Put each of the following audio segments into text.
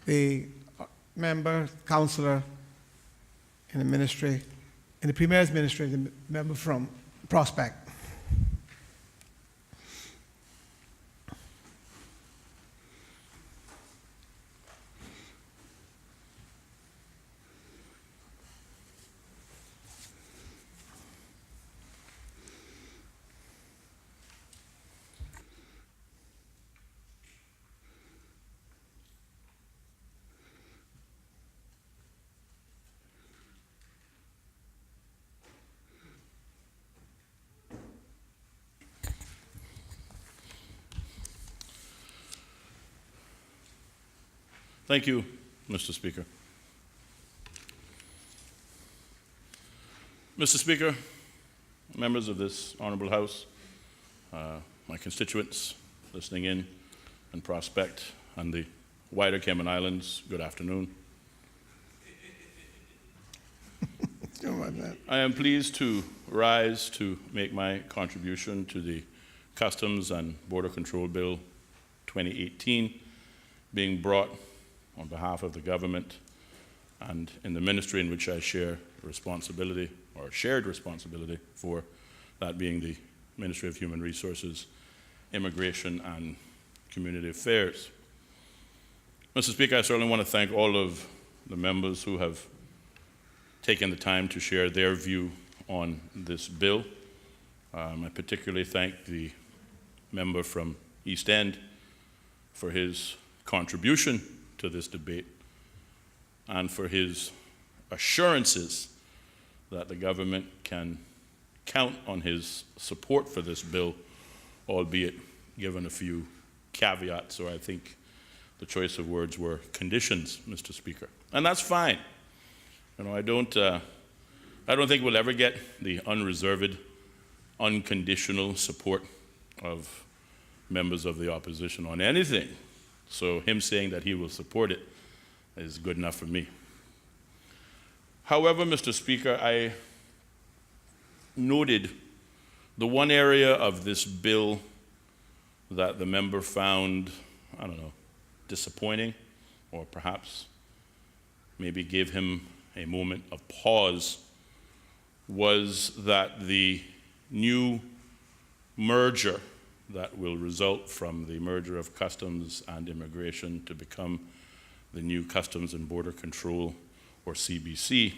the member, councillor in the ministry, in the Premier's ministry, the member from Prospect. Thank you, Mr. Speaker. Mr. Speaker, members of this Honourable House, my constituents listening in Prospect and the wider Cayman Islands, good afternoon. I am pleased to rise to make my contribution to the Customs and Border Control Bill 2018 being brought on behalf of the government and in the ministry in which I share responsibility, or shared responsibility for, that being the Ministry of Human Resources, Immigration and Community Affairs. Mr. Speaker, I certainly want to thank all of the members who have taken the time to share their view on this bill. I particularly thank the member from East End for his contribution to this debate and for his assurances that the government can count on his support for this bill, albeit given a few caveats, or I think the choice of words were conditions, Mr. Speaker. And that's fine. You know, I don't think we'll ever get the unreserved, unconditional support of members of the opposition on anything. So him saying that he will support it is good enough for me. However, Mr. Speaker, I noted the one area of this bill that the member found, I don't know, disappointing, or perhaps maybe gave him a moment of pause, was that the new merger that will result from the merger of Customs and Immigration to become the new Customs and Border Control, or CBC,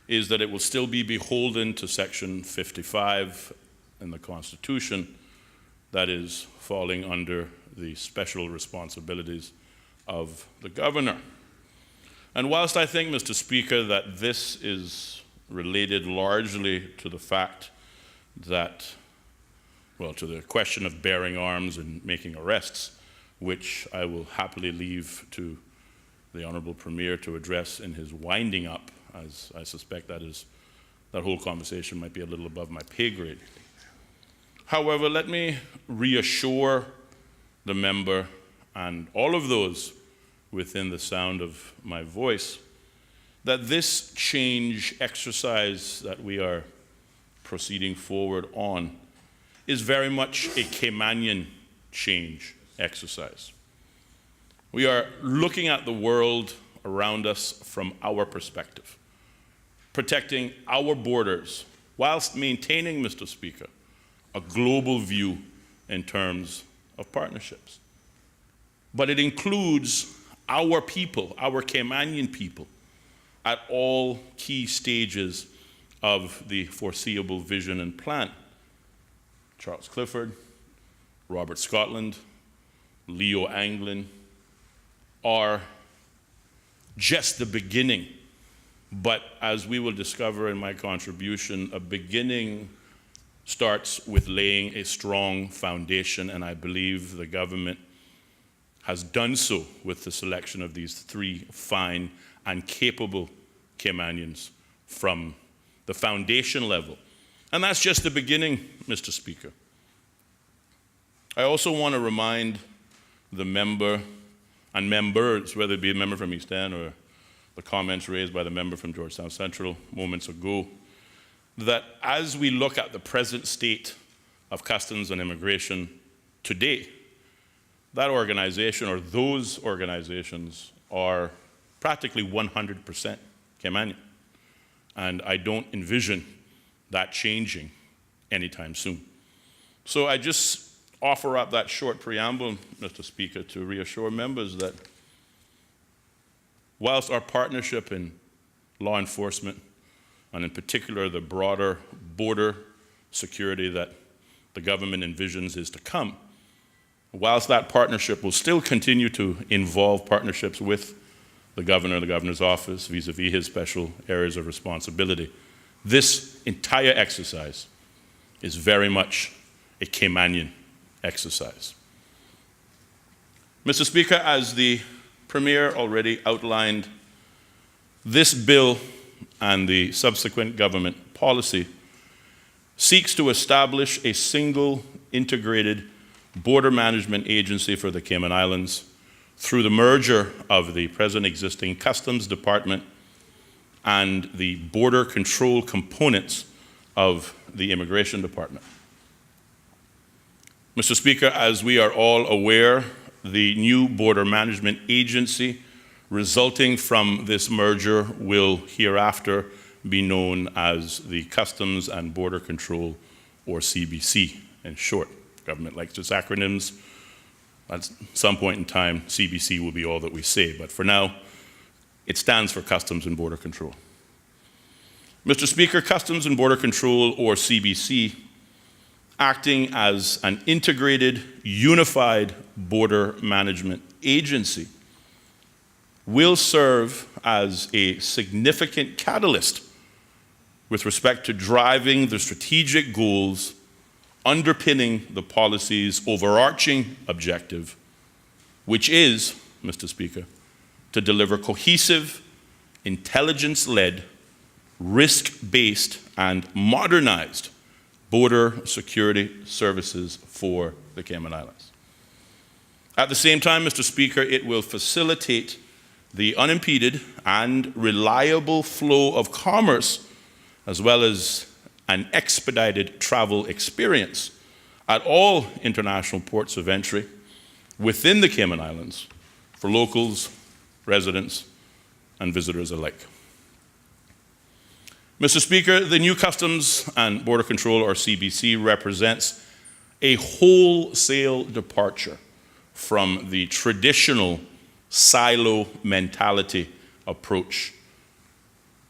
is that it will still be beholden to Section 55 in the Constitution, that is falling under the special responsibilities of the Governor. And whilst I think, Mr. Speaker, that this is related largely to the fact that, well, to the question of bearing arms and making arrests, which I will happily leave to the Honourable Premier to address in his winding up, as I suspect that whole conversation might be a little above my pay grade. However, let me reassure the member and all of those within the sound of my voice that this change exercise that we are proceeding forward on is very much a Caymanian change exercise. We are looking at the world around us from our perspective, protecting our borders, whilst maintaining, Mr. Speaker, a global view in terms of partnerships. But it includes our people, our Caymanian people, at all key stages of the foreseeable vision and plan. Charles Clifford, Robert Scotland, Leo Anglin are just the beginning. But as we will discover in my contribution, a beginning starts with laying a strong foundation, and I believe the government has done so with the selection of these three fine and capable Caymanians from the foundation level. And that's just the beginning, Mr. Speaker. I also want to remind the member and members, whether it be a member from East End or the comments raised by the member from Georgetown Central moments ago, that as we look at the present state of customs and immigration today, that organization or those organizations are practically 100% Caymanian. And I don't envision that changing anytime soon. So I just offer up that short preamble, Mr. Speaker, to reassure members that whilst our partnership in law enforcement, and in particular the broader border security that the government envisions is to come, whilst that partnership will still continue to involve partnerships with the governor, the governor's office, vis-a-vis his special areas of responsibility, this entire exercise is very much a Caymanian exercise. Mr. Speaker, as the Premier already outlined, this bill and the subsequent government policy seeks to establish a single integrated border management agency for the Cayman Islands through the merger of the present existing Customs Department and the border control components of the Immigration Department. Mr. Speaker, as we are all aware, the new border management agency resulting from this merger will hereafter be known as the Customs and Border Control, or CBC in short. Government likes its acronyms. At some point in time, CBC will be all that we say, but for now, it stands for Customs and Border Control. Mr. Speaker, Customs and Border Control, or CBC, acting as an integrated, unified border management agency, will serve as a significant catalyst with respect to driving the strategic goals underpinning the policy's overarching objective, which is, Mr. Speaker, to deliver cohesive, intelligence-led, risk-based, and modernized border security services for the Cayman Islands. At the same time, Mr. Speaker, it will facilitate the unimpeded and reliable flow of commerce, as well as an expedited travel experience at all international ports of entry within the Cayman Islands for locals, residents, and visitors alike. Mr. Speaker, the new Customs and Border Control, or CBC, represents a wholesale departure from the traditional silo mentality approach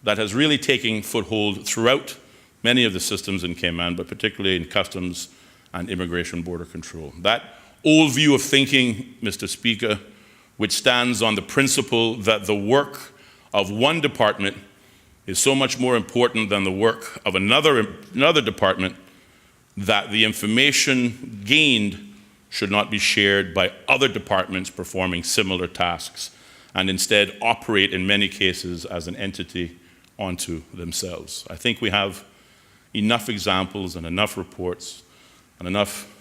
that has really taken foothold throughout many of the systems in Cayman, but particularly in Customs and Immigration Border Control. That old view of thinking, Mr. Speaker, which stands on the principle that the work of one department is so much more important than the work of another department, that the information gained should not be shared by other departments performing similar tasks, and instead operate in many cases as an entity onto themselves. I think we have enough examples and enough reports and enough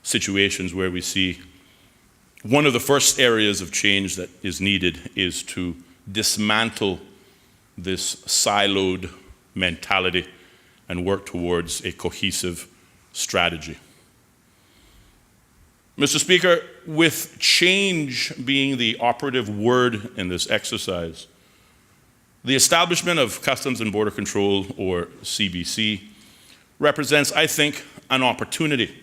situations where we see one of the first areas of change that is needed is to dismantle this siloed mentality and work towards a cohesive strategy. Mr. Speaker, with change being the operative word in this exercise, the establishment of Customs and Border Control, or CBC, represents, I think, an opportunity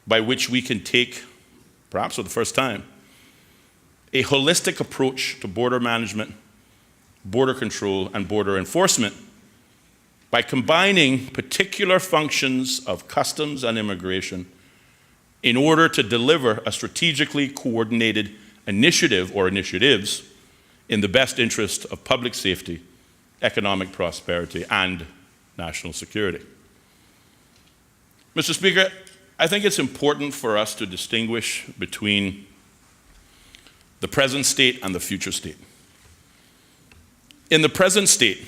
by which we can take, perhaps for the first time, a holistic approach to border management, border control, and border enforcement by combining particular functions of customs and immigration in order to deliver a strategically coordinated initiative or initiatives in the best interest of public safety, economic prosperity, and national security. Mr. Speaker, I think it's important for us to distinguish between the present state and the future state. In the present state,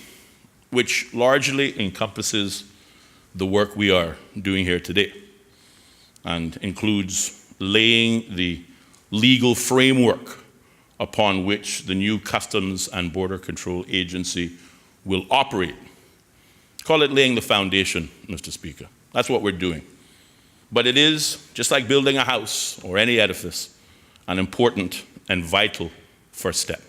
which largely encompasses the work we are doing here today and includes laying the legal framework upon which the new Customs and Border Control Agency will operate. Call it laying the foundation, Mr. Speaker. That's what we're doing. But it is, just like building a house or any edifice, an important and vital first step.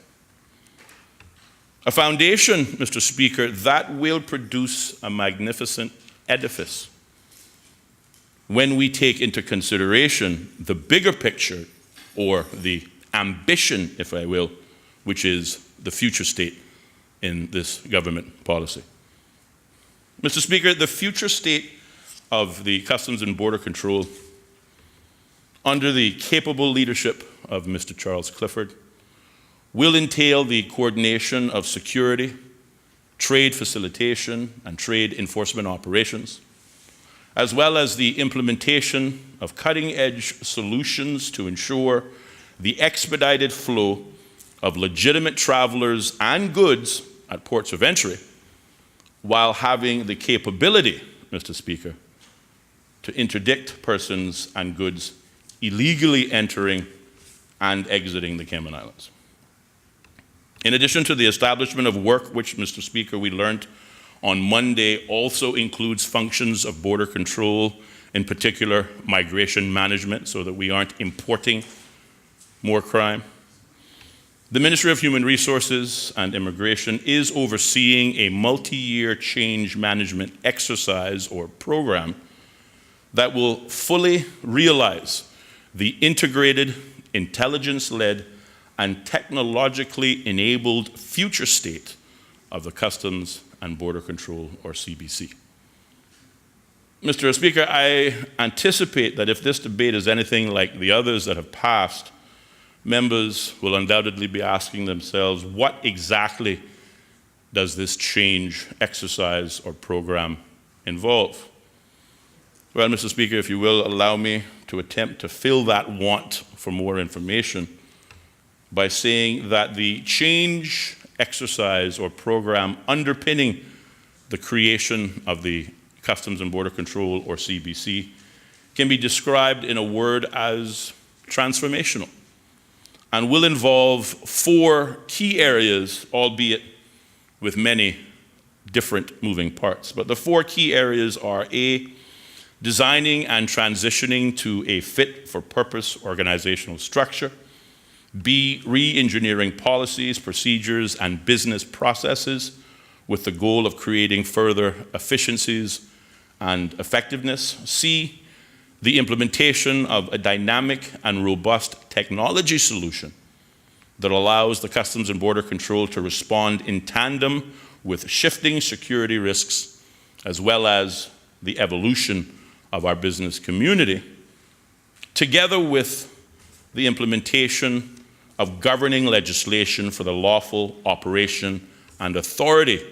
A foundation, Mr. Speaker, that will produce a magnificent edifice when we take into consideration the bigger picture, or the ambition, if I will, which is the future state in this government policy. Mr. Speaker, the future state of the Customs and Border Control, under the capable leadership of Mr. Charles Clifford, will entail the coordination of security, trade facilitation, and trade enforcement operations, as well as the implementation of cutting-edge solutions to ensure the expedited flow of legitimate travelers and goods at ports of entry, while having the capability, Mr. Speaker, to interdict persons and goods illegally entering and exiting the Cayman Islands. In addition to the establishment of work, which, Mr. Speaker, we learned on Monday also includes functions of border control, in particular migration management, so that we aren't importing more crime. The Ministry of Human Resources and Immigration is overseeing a multi-year change management exercise or program that will fully realize the integrated, intelligence-led, and technologically enabled future state of the Customs and Border Control, or CBC. Mr. Speaker, I anticipate that if this debate is anything like the others that have passed, members will undoubtedly be asking themselves, what exactly does this change exercise or program involve? Well, Mr. Speaker, if you will allow me to attempt to fill that want for more information by saying that the change exercise or program underpinning the creation of the Customs and Border Control, or CBC, can be described in a word as transformational, and will involve 4 key areas, albeit with many different moving parts. But the 4 key areas are: A, designing and transitioning to a fit-for-purpose organizational structure; B, re-engineering policies, procedures, and business processes with the goal of creating further efficiencies and effectiveness; C, the implementation of a dynamic and robust technology solution that allows the Customs and Border Control to respond in tandem with shifting security risks, as well as the evolution of our business community, together with the implementation of governing legislation for the lawful operation and authority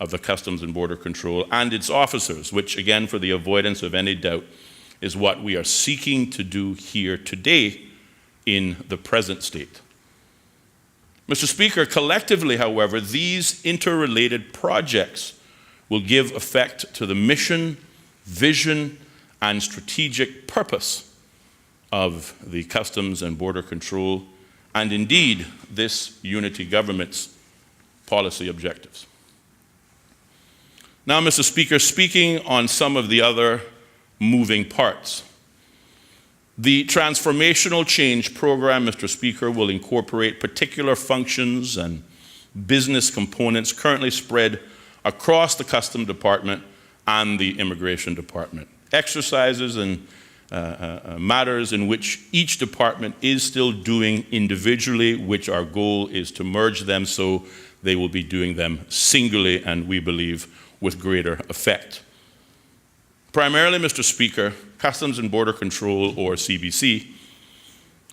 of the Customs and Border Control and its officers, which, again, for the avoidance of any doubt, is what we are seeking to do here today in the present state. Mr. Speaker, collectively, however, these interrelated projects will give effect to the mission, vision, and strategic purpose of the Customs and Border Control, and indeed this unity government's policy objectives. Now, Mr. Speaker, speaking on some of the other moving parts, the transformational change program, Mr. Speaker, will incorporate particular functions and business components currently spread across the Customs Department and the Immigration Department. Exercises and matters in which each department is still doing individually, which our goal is to merge them so they will be doing them singly, and we believe with greater effect. Primarily, Mr. Speaker, Customs and Border Control, or CBC,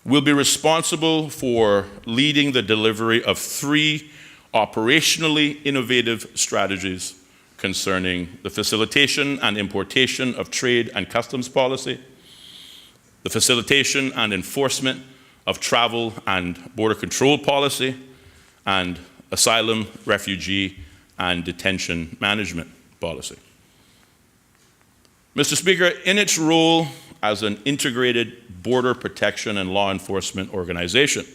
will be responsible for leading the delivery of 3 operationally innovative strategies concerning the facilitation and importation of trade and customs policy, the facilitation and enforcement of travel and border control policy, and asylum, refugee, and detention management policy. Mr. Speaker, in its role as an integrated border protection and law enforcement organization,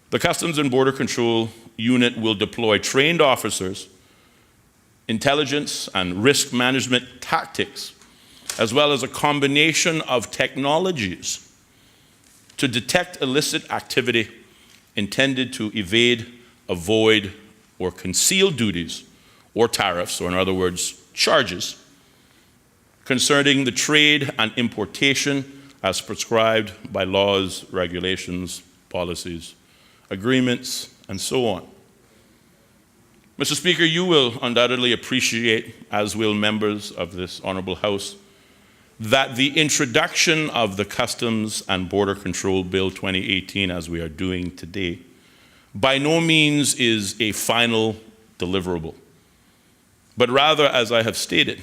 the Customs and Border Control Unit will deploy trained officers, intelligence and risk management tactics, as well as a combination of technologies to detect illicit activity intended to evade, avoid, or conceal duties or tariffs, or in other words, charges, concerning the trade and importation as prescribed by laws, regulations, policies, agreements, and so on. Mr. Speaker, you will undoubtedly appreciate, as will members of this Honourable House, that the introduction of the Customs and Border Control Bill 2018, as we are doing today, by no means is a final deliverable, but rather, as I have stated,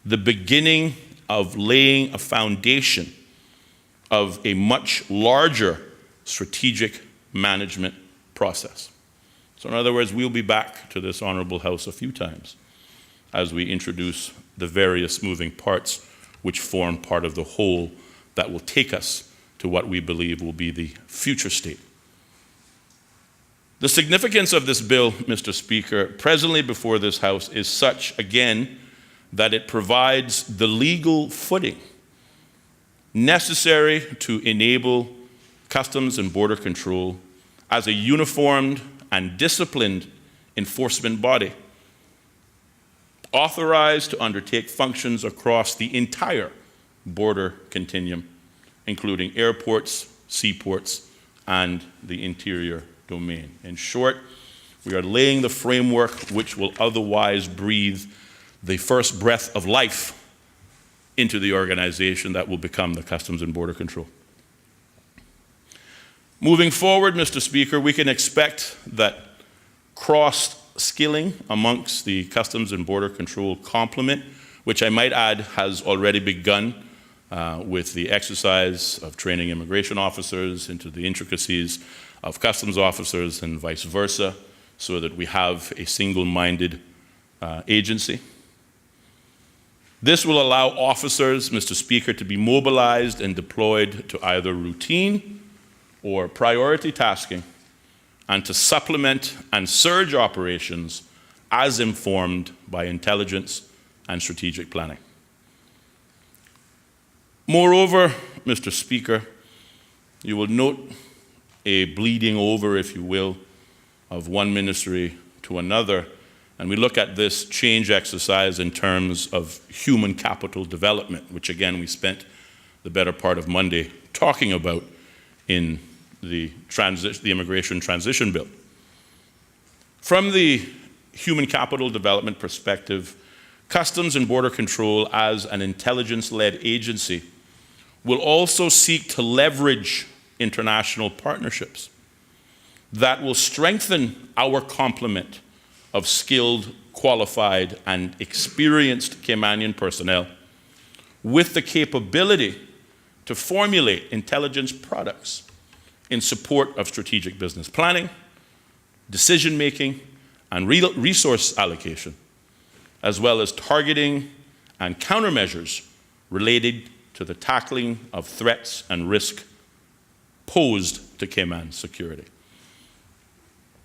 the beginning of laying a foundation of a much larger strategic management process. So in other words, we'll be back to this Honourable House a few times as we introduce the various moving parts which form part of the whole that will take us to what we believe will be the future state. The significance of this bill, Mr. Speaker, presently before this House is such, again, that it provides the legal footing necessary to enable Customs and Border Control as a uniformed and disciplined enforcement body, authorized to undertake functions across the entire border continuum, including airports, seaports, and the interior domain. In short, we are laying the framework which will otherwise breathe the first breath of life into the organization that will become the Customs and Border Control. Moving forward, Mr. Speaker, we can expect that cross-skilling amongst the Customs and Border Control complement, which I might add has already begun with the exercise of training immigration officers into the intricacies of customs officers and vice versa, so that we have a single-minded agency. This will allow officers, Mr. Speaker, to be mobilized and deployed to either routine or priority tasking, and to supplement and surge operations as informed by intelligence and strategic planning. Moreover, Mr. Speaker, you will note a bleeding over, if you will, of one ministry to another, and we look at this change exercise in terms of human capital development, which again we spent the better part of Monday talking about in the immigration transition bill. From the human capital development perspective, Customs and Border Control as an intelligence-led agency will also seek to leverage international partnerships that will strengthen our complement of skilled, qualified, and experienced Caymanian personnel with the capability to formulate intelligence products in support of strategic business planning, decision-making, and resource allocation, as well as targeting and countermeasures related to the tackling of threats and risk posed to Cayman security.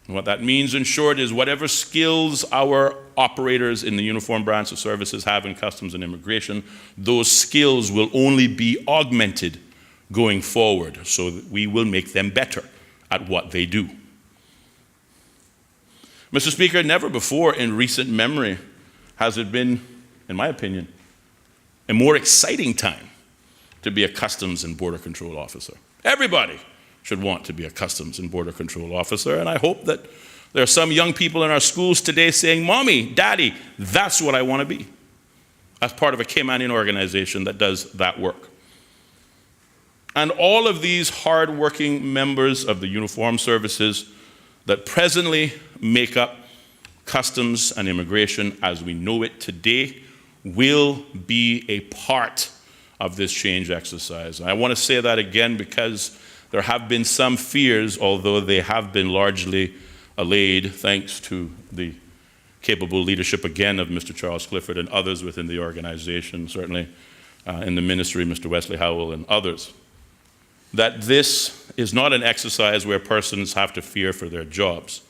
And what that means, in short, is whatever skills our operators in the Uniform Branch of Services have in Customs and Immigration, those skills will only be augmented going forward, so that we will make them better at what they do. Mr. Speaker, never before in recent memory has it been, in my opinion, a more exciting time to be a Customs and Border Control officer. Everybody should want to be a Customs and Border Control officer, and I hope that there are some young people in our schools today saying, "Mommy, Daddy, that's what I want to be," as part of a Caymanian organization that does that work. And all of these hard-working members of the uniformed services that presently make up Customs and Immigration as we know it today will be a part of this change exercise. And I want to say that again because there have been some fears, although they have been largely allayed thanks to the capable leadership again of Mr. Charles Clifford and others within the organization, certainly in the ministry, Mr. Wesley Howell and others, that this is not an exercise where persons have to fear for their jobs,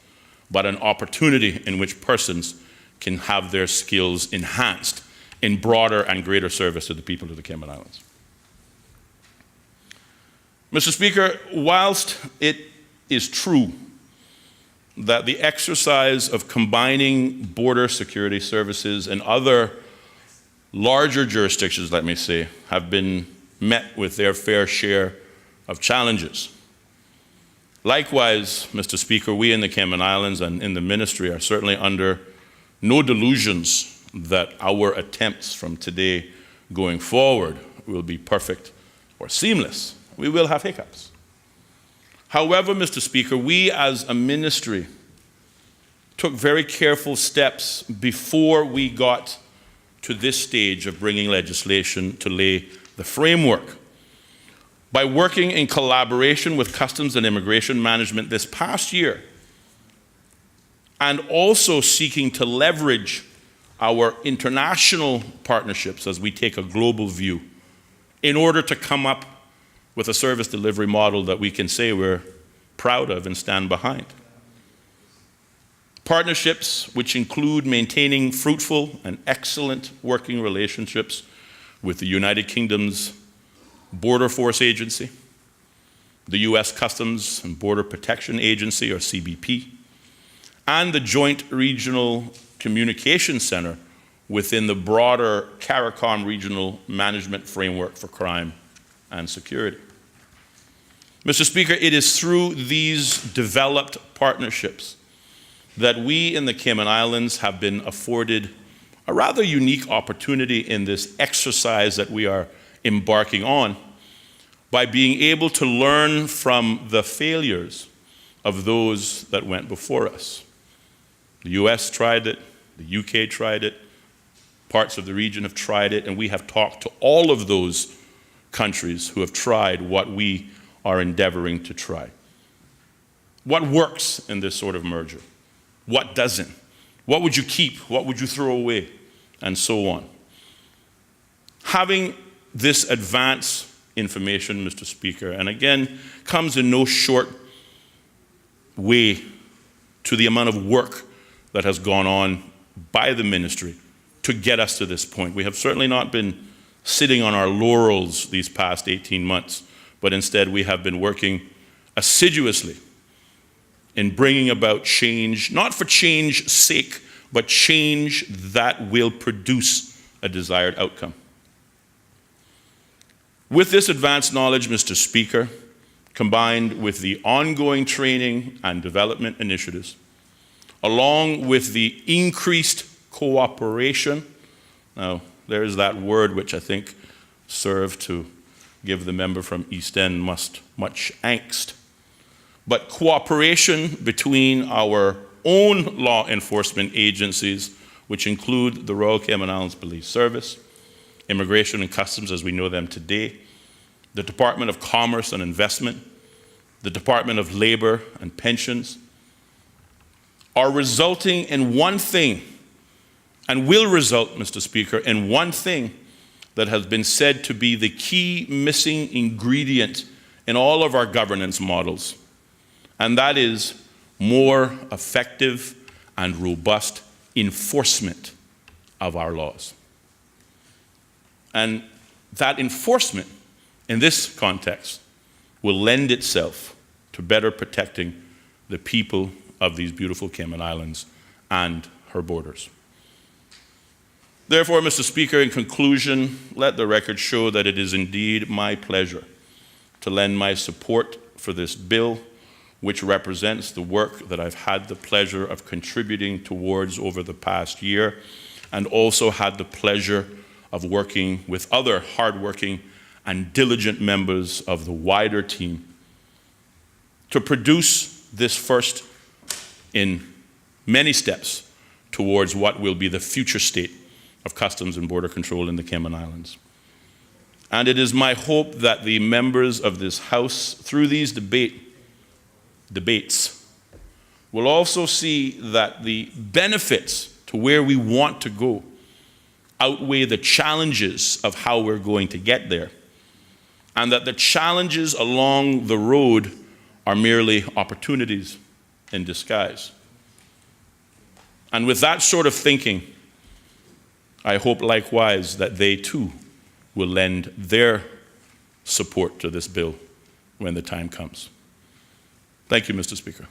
but an opportunity in which persons can have their skills enhanced in broader and greater service to the people of the Cayman Islands. Mr. Speaker, whilst it is true that the exercise of combining border security services and other larger jurisdictions, let me say, have been met with their fair share of challenges. Likewise, Mr. Speaker, we in the Cayman Islands and in the ministry are certainly under no delusions that our attempts from today going forward will be perfect or seamless. We will have hiccups. However, Mr. Speaker, we as a ministry took very careful steps before we got to this stage of bringing legislation to lay the framework. By working in collaboration with Customs and Immigration Management this past year, and also seeking to leverage our international partnerships as we take a global view in order to come up with a service delivery model that we can say we're proud of and stand behind. Partnerships which include maintaining fruitful and excellent working relationships with the United Kingdom's Border Force Agency, the U.S. Customs and Border Protection Agency, or CBP, and the Joint Regional Communication Center within the broader CARICOM Regional Management Framework for Crime and Security. Mr. Speaker, it is through these developed partnerships that we in the Cayman Islands have been afforded a rather unique opportunity in this exercise that we are embarking on by being able to learn from the failures of those that went before us. The US tried it, the UK tried it, parts of the region have tried it, and we have talked to all of those countries who have tried what we are endeavoring to try. What works in this sort of merger? What doesn't? What would you keep? What would you throw away? And so on. Having this advanced information, Mr. Speaker, and again, comes in no short way to the amount of work that has gone on by the ministry to get us to this point. We have certainly not been sitting on our laurels these past 18 months, but instead we have been working assiduously in bringing about change, not for change's sake, but change that will produce a desired outcome. With this advanced knowledge, Mr. Speaker, combined with the ongoing training and development initiatives, along with the increased cooperation, now there's that word which I think served to give the member from East End much angst, but cooperation between our own law enforcement agencies, which include the Royal Cayman Islands Police Service, Immigration and Customs as we know them today, the Department of Commerce and Investment, the Department of Labor and Pensions, are resulting in one thing, and will result, Mr. Speaker, in one thing that has been said to be the key missing ingredient in all of our governance models, and that is more effective and robust enforcement of our laws. And that enforcement, in this context, will lend itself to better protecting the people of these beautiful Cayman Islands and her borders. Therefore, Mr. Speaker, in conclusion, let the record show that it is indeed my pleasure to lend my support for this bill, which represents the work that I've had the pleasure of contributing towards over the past year, and also had the pleasure of working with other hardworking and diligent members of the wider team to produce this first in many steps towards what will be the future state of customs and border control in the Cayman Islands. And it is my hope that the members of this House, through these debates, will also see that the benefits to where we want to go outweigh the challenges of how we're going to get there, and that the challenges along the road are merely opportunities in disguise. And with that sort of thinking, I hope likewise that they too will lend their support to this bill when the time comes. Thank you, Mr. Speaker.